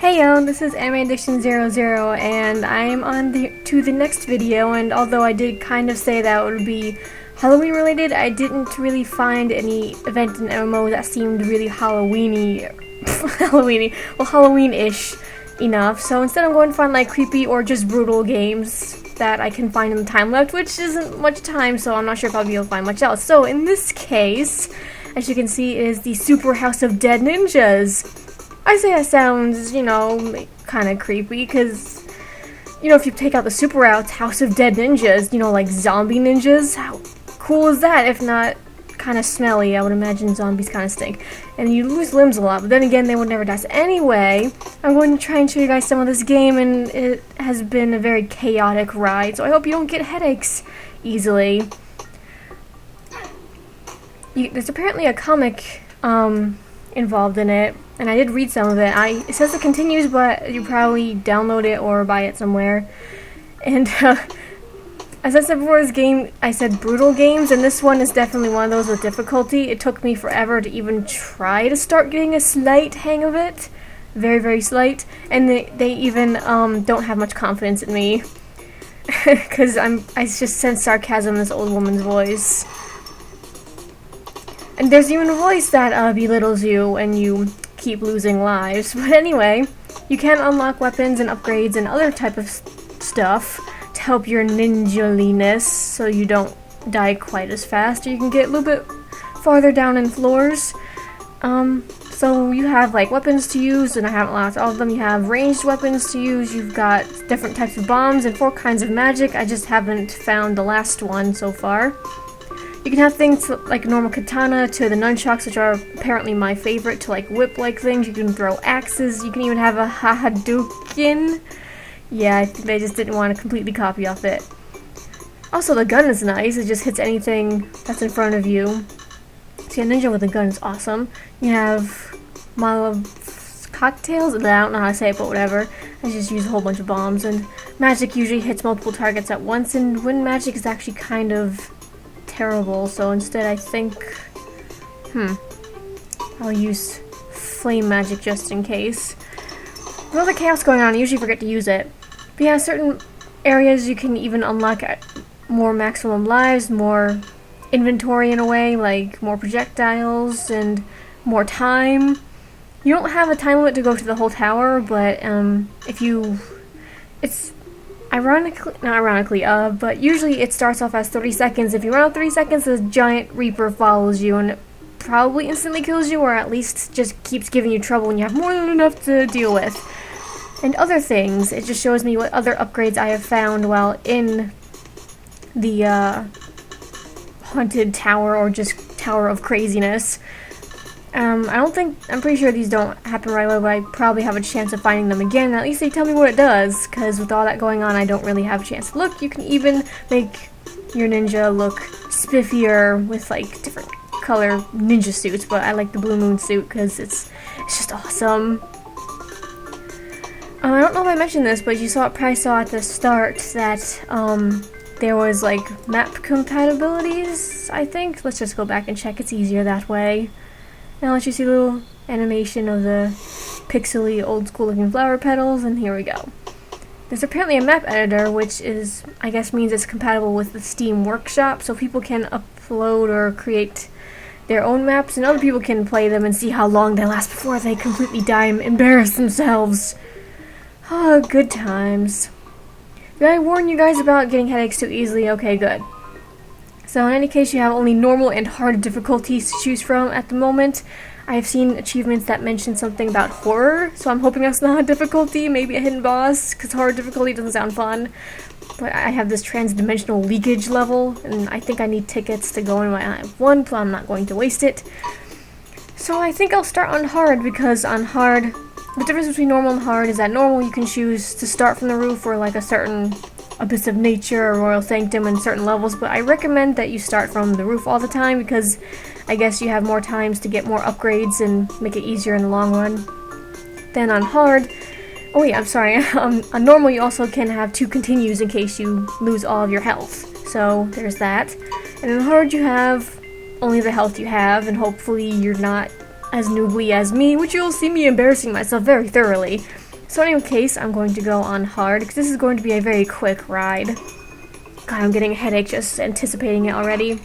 Hey yo, this is AnimeAddiction00 and I am on to the next video, and although I did kind of say that it would be Halloween related, I didn't really find any event in MMO that seemed really Halloween-ish enough, so instead I'm going to find like creepy or just brutal games that I can find in the time left, which isn't much time, so I'm not sure if I'll be able to find much else. So in this case, as you can see, is the Super House of Dead Ninjas. I say that sounds, kind of creepy, because, if you take out the super out, House of Dead Ninjas, like zombie ninjas, how cool is that, if not kind of smelly? I would imagine zombies kind of stink. And you lose limbs a lot, but then again, they would never die. So anyway, I'm going to try and show you guys some of this game, and it has been a very chaotic ride, so I hope you don't get headaches easily. There's apparently a comic, involved in it, and I did read some of it. It says it continues, but you probably download it or buy it somewhere. And as I said before, this game, I said brutal games, and this one is definitely one of those with difficulty. It took me forever to even try to start getting a slight hang of it. Very, very slight. And they even don't have much confidence in me. Because I just sense sarcasm in this old woman's voice. And there's even a voice that belittles you when you keep losing lives. But anyway, you can unlock weapons and upgrades and other type of stuff to help your ninja-liness so you don't die quite as fast, or you can get a little bit farther down in floors. So you have like weapons to use, and I haven't lost all of them. You have ranged weapons to use, you've got different types of bombs and 4 kinds of magic. I just haven't found the last one so far. You can have things like normal katana to the nunchucks, which are apparently my favorite, to like whip-like things. You can throw axes. You can even have a Hadouken. Yeah, I think they just didn't want to completely copy off it. Also, the gun is nice. It just hits anything that's in front of you. See, a ninja with a gun is awesome. You have Molotov cocktails. I don't know how to say it, but whatever. I just use a whole bunch of bombs. And magic usually hits multiple targets at once, and wind magic is actually kind of terrible, so instead I think I'll use flame magic just in case. With all the chaos going on, I usually forget to use it. But yeah, certain areas you can even unlock more maximum lives, more inventory in a way, like more projectiles and more time. You don't have a time limit to go to the whole tower, but but usually it starts off as 30 seconds. If you run out 30 seconds, the giant reaper follows you and it probably instantly kills you, or at least just keeps giving you trouble when you have more than enough to deal with. And other things, it just shows me what other upgrades I have found while in the haunted tower, or just Tower of Craziness. I'm pretty sure these don't happen right away, but I probably have a chance of finding them again. At least they tell me what it does, because with all that going on, I don't really have a chance to look. You can even make your ninja look spiffier with like different color ninja suits, but I like the Blue Moon suit because it's just awesome. I don't know if I mentioned this, but you probably saw at the start that there was like map compatibilities, I think. Let's just go back and check. It's easier that way. Now let you see a little animation of the pixely old school looking flower petals, and here we go. There's apparently a map editor, which I guess means it's compatible with the Steam Workshop, so people can upload or create their own maps, and other people can play them and see how long they last before they completely die and embarrass themselves. Oh, good times. Did I warn you guys about getting headaches too easily? Okay, good. So in any case, you have only normal and hard difficulties to choose from at the moment. I have seen achievements that mention something about horror, so I'm hoping that's not a difficulty, maybe a hidden boss, because horror difficulty doesn't sound fun. But I have this trans-dimensional leakage level, and I think I need tickets to go in when I have one, so I'm not going to waste it. So I think I'll start on hard, because on hard, the difference between normal and hard is that normal you can choose to start from the roof or like a certain Abyss of Nature or Royal Sanctum in certain levels, but I recommend that you start from the roof all the time, because I guess you have more times to get more upgrades and make it easier in the long run. Then on hard, oh yeah, I'm sorry, on normal you also can have 2 continues in case you lose all of your health, so there's that. And in hard you have only the health you have, and hopefully you're not as noobly as me, which you'll see me embarrassing myself very thoroughly. So in any case, I'm going to go on hard, because this is going to be a very quick ride. God, I'm getting a headache just anticipating it already.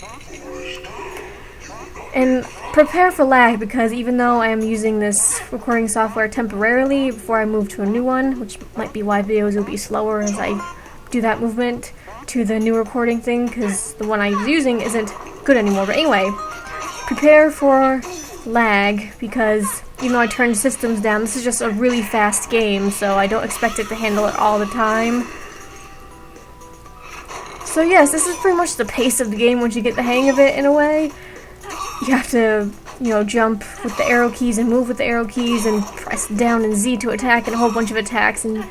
And prepare for lag, because even though I am using this recording software temporarily before I move to a new one, which might be why videos will be slower as I do that movement to the new recording thing, because the one I was using isn't good anymore. But anyway, prepare for lag, because even though I turned systems down, this is just a really fast game, so I don't expect it to handle it all the time. So yes, this is pretty much the pace of the game once you get the hang of it in a way. You have to, jump with the arrow keys and move with the arrow keys and press down and Z to attack and a whole bunch of attacks and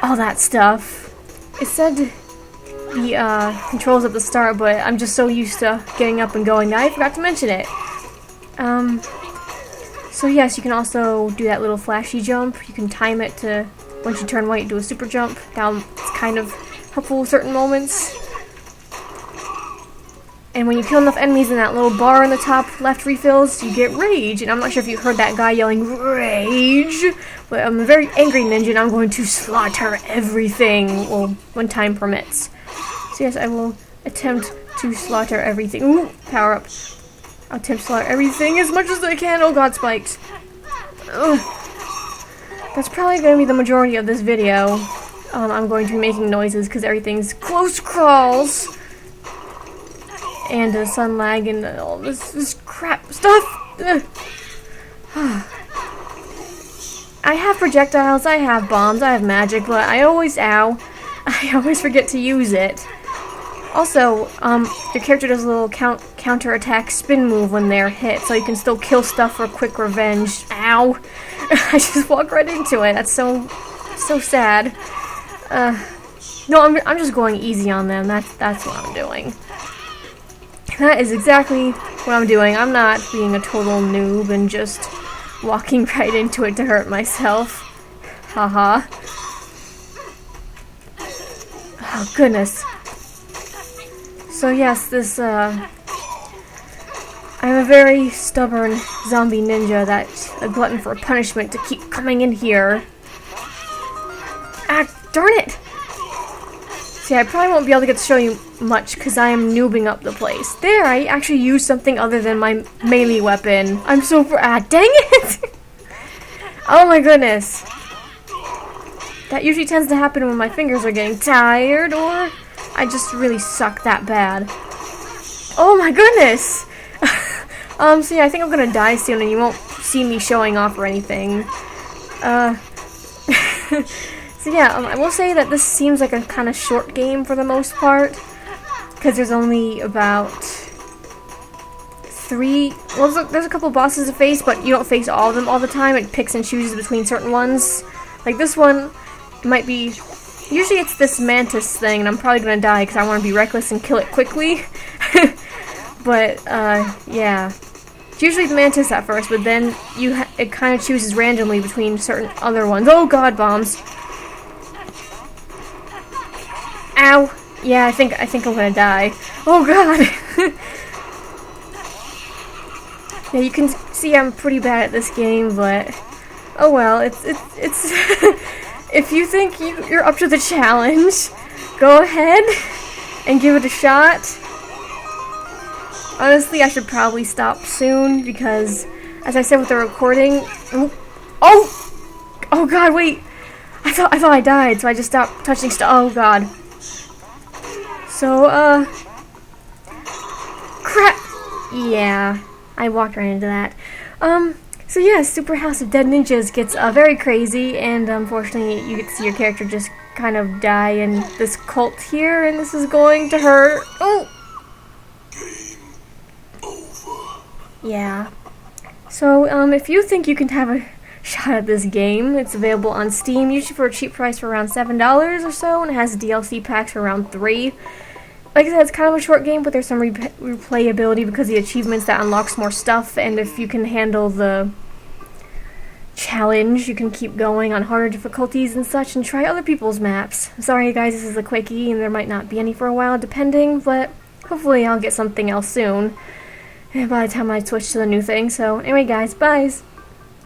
all that stuff. It said the controls at the start, but I'm just so used to getting up and going that I forgot to mention it. So yes, you can also do that little flashy jump. You can time it to, once you turn white, do a super jump. Now, it's kind of helpful at certain moments. And when you kill enough enemies in that little bar in the top left refills, you get rage. And I'm not sure if you heard that guy yelling rage, but I'm a very angry ninja and I'm going to slaughter everything, well, when time permits. So yes, I will attempt to slaughter everything. Ooh, power up. I'll attempt to slaughter everything as much as I can. Oh god, spikes. Ugh. That's probably going to be the majority of this video. I'm going to be making noises because everything's close crawls. And sun lag and all this crap stuff. I have projectiles, I have bombs, I have magic, but I always forget to use it. Also, your character does a little counter attack spin move when they're hit, so you can still kill stuff for quick revenge. Ow! I just walk right into it. That's so sad. No, I'm just going easy on them. That's what I'm doing. That is exactly what I'm doing. I'm not being a total noob and just walking right into it to hurt myself. Haha. Oh, goodness. So yes, this, I'm a very stubborn zombie ninja that's a glutton for punishment to keep coming in here. Ah, darn it! See, I probably won't be able to get to show you much because I am noobing up the place. There, I actually used something other than my melee weapon. I'm so dang it! Oh my goodness. That usually tends to happen when my fingers are getting tired or I just really suck that bad. Oh my goodness! So yeah, I think I'm gonna die soon and you won't see me showing off or anything. So yeah, I will say that this seems like a kind of short game for the most part, because there's only about 3, well there's a couple bosses to face, but you don't face all of them all the time. It picks and chooses between certain ones. Like this one, it might be, usually it's this mantis thing, and I'm probably gonna die because I want to be reckless and kill it quickly. But, yeah. It's usually the mantis at first, but then it kind of chooses randomly between certain other ones. Oh god, bombs. Ow! Yeah, I think I'm gonna die. Oh god! Yeah, you can see I'm pretty bad at this game, but oh well. It's if you think you're up to the challenge, go ahead and give it a shot. Honestly, I should probably stop soon because, as I said with the recording, oh god, wait! I thought I died, so I just stopped touching stuff. Oh god. So, crap! Yeah, I walked right into that. So yeah, Super House of Dead Ninjas gets very crazy, and unfortunately you get to see your character just kind of die in this cult here, and this is going to hurt. Oh! Yeah. So, if you think you can have a shot at this game, it's available on Steam, usually for a cheap price for around $7 or so, and it has DLC packs for around $3. Like I said, it's kind of a short game, but there's some replayability because of the achievements that unlocks more stuff, and if you can handle the challenge, you can keep going on harder difficulties and such, and try other people's maps. I'm sorry guys, this is a quickie, and there might not be any for a while, depending, but hopefully I'll get something else soon. And by the time I switch to the new thing, so anyway guys, bye!